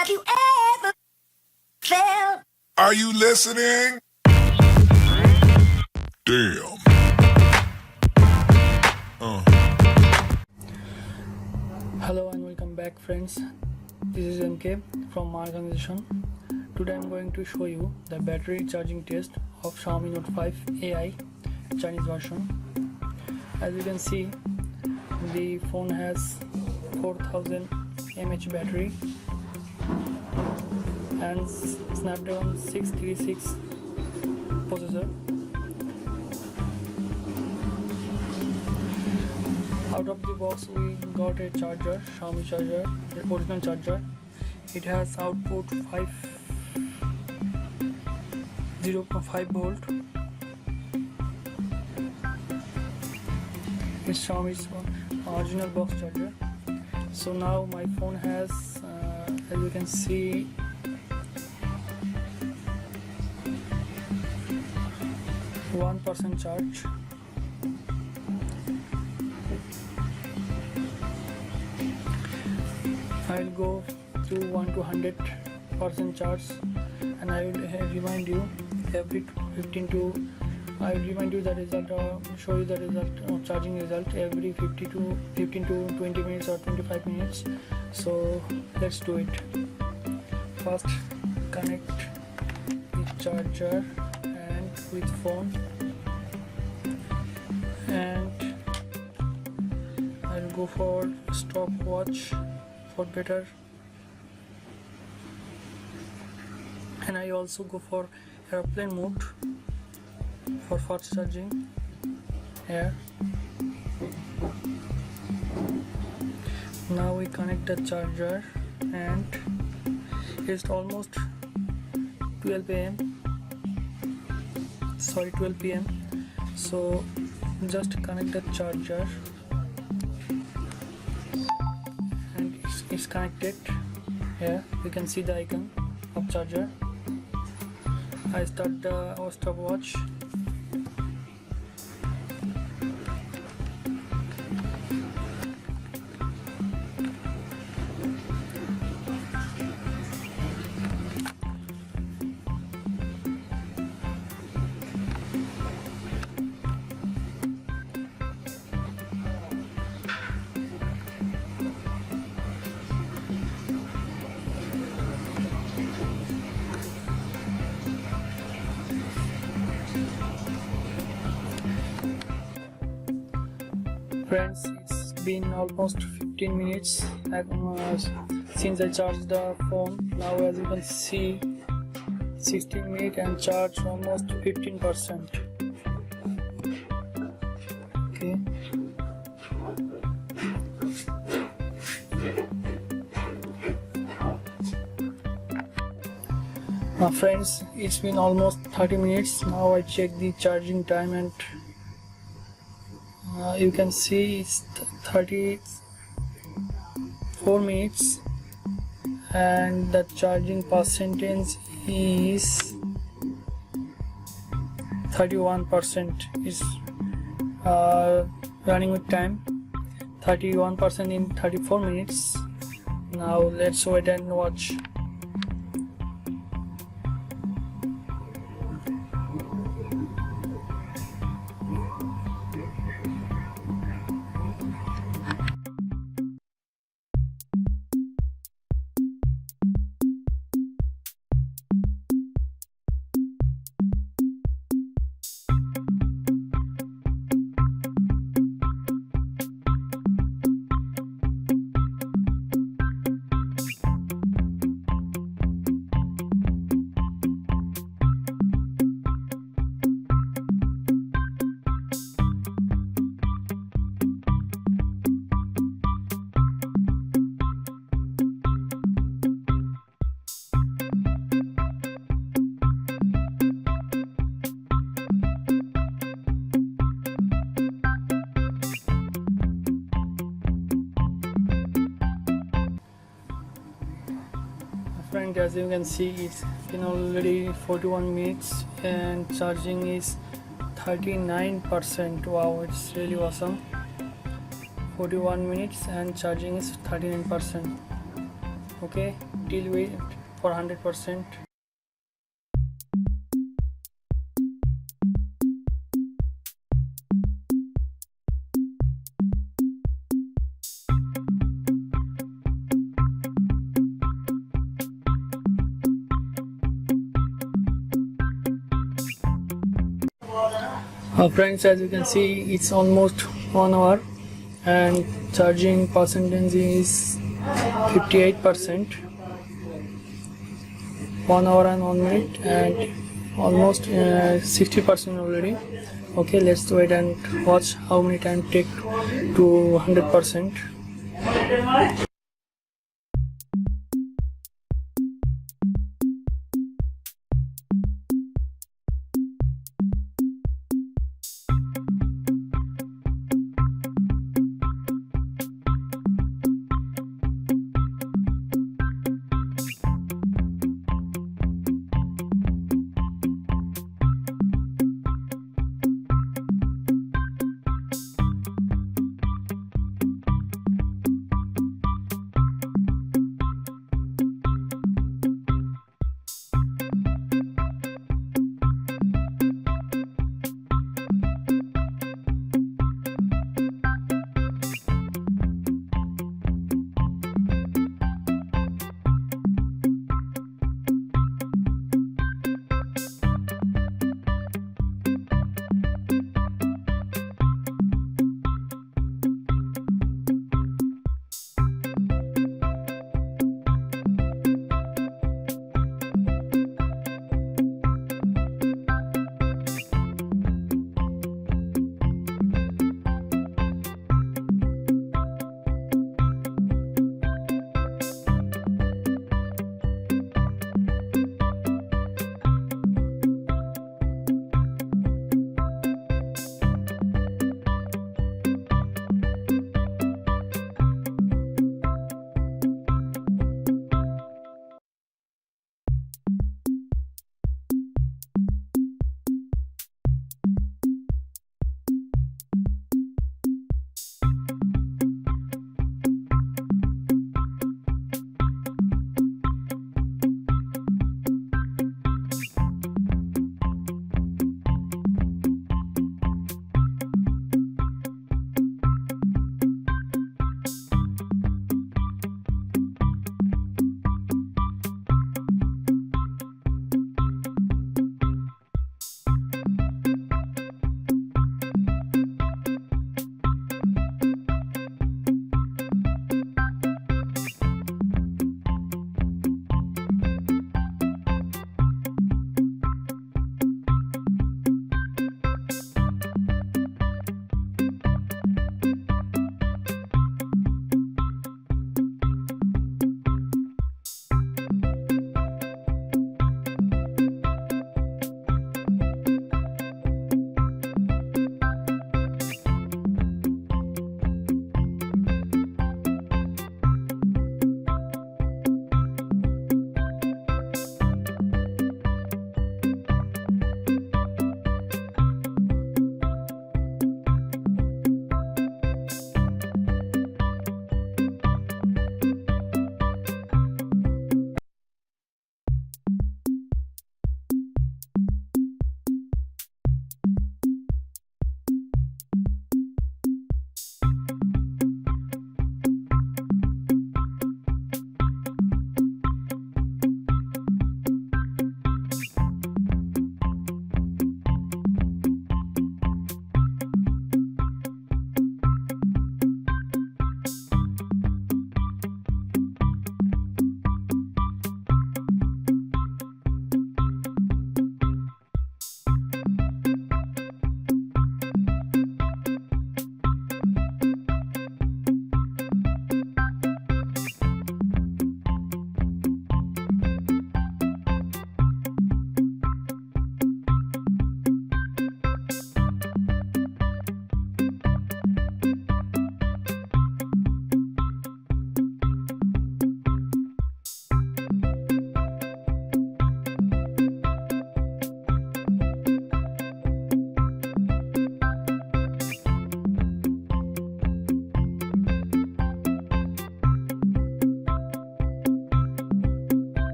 Have you ever felt? Are you listening? Damn. Hello and welcome back, friends. This is MK from my organization. Today I'm going to show you the battery charging test of Xiaomi Note 5 AI Chinese version. As you can see, the phone has 4000 mAh battery and Snapdragon 636 processor. Out of the box we got a charger, Xiaomi charger, the original charger. It has output 0.5 volt. It's Xiaomi's original box charger. So now my phone has, as you can see, %1 charge. I will go through 1 to 100% charge, and I will remind you every 15 to I will remind you the result, show you the result, charging result every 15 to 20 minutes or 25 minutes. So let's do it. First, connect the charger and with phone, and I'll go for stopwatch for better, and I also go for airplane mode for fast charging here. Now we connect the charger and it's almost 12 p.m. So just connect the charger and it's connected. Here you can see the icon of charger. I start the stopwatch. Friends, it's been almost 15 minutes since I charged the phone. Now as you can see, 16 minutes and charge almost 15%. Okay. Now friends, it's been almost 30 minutes. Now I check the charging time and you can see it's 34 minutes and the charging percentage is 31%. Is running with time 31% in 34 minutes. Now let's wait and watch. Friend, as you can see, it's been already 41 minutes and charging is 39%. Wow, it's really awesome. 41 minutes and charging is 39%. Okay, till wait for 100%. Friends, as you can see, it's almost 1 hour and charging percentage is 58%. 1 hour and 1 minute and almost 60% already. Okay, let's wait and watch how many time take to 100%.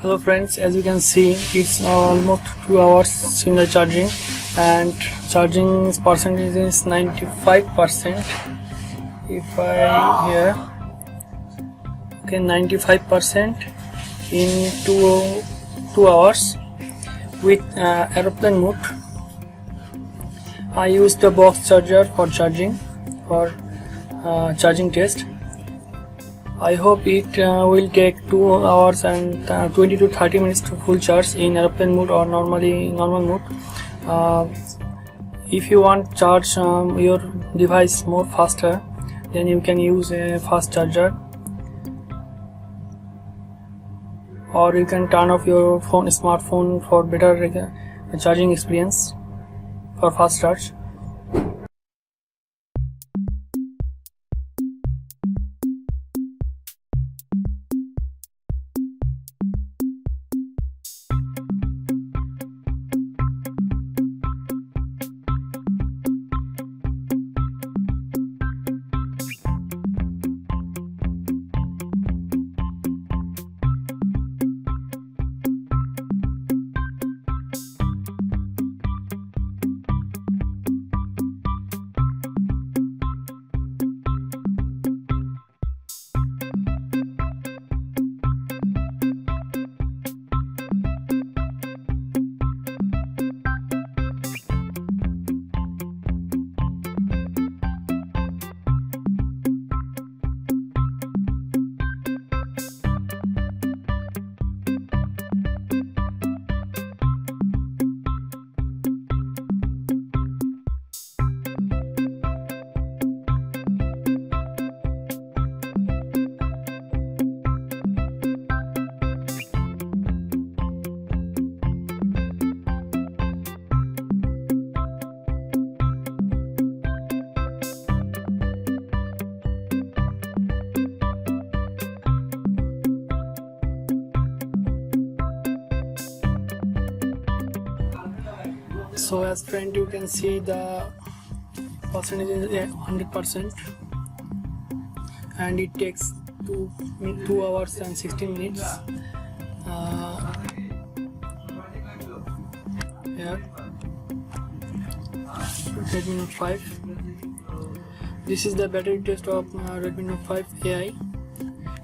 Hello friends, as you can see it's almost 2 hours in the charging and charging percentage is 95%. If I here, okay, 95% in 2 hours with aeroplane mode. I used the box charger for charging charging test. I hope it will take 2 hours and 20 to 30 minutes to full charge in airplane mode or normal mode. If you want charge your device more faster, then you can use a fast charger, or you can turn off your smartphone for better charging experience for fast charge. So as friend, you can see the percentage is 100% and it takes 2 hours and 16 minutes. Here Redmi Note 5. This is the battery test of Redmi Note 5 AI.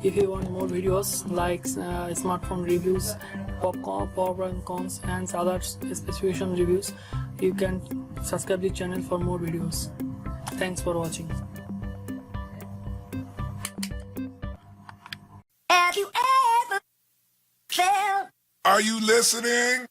If you want more videos like smartphone reviews, power and cons and other specification reviews, you can subscribe the channel for more videos. Thanks for watching. Have you ever felt? Are you listening?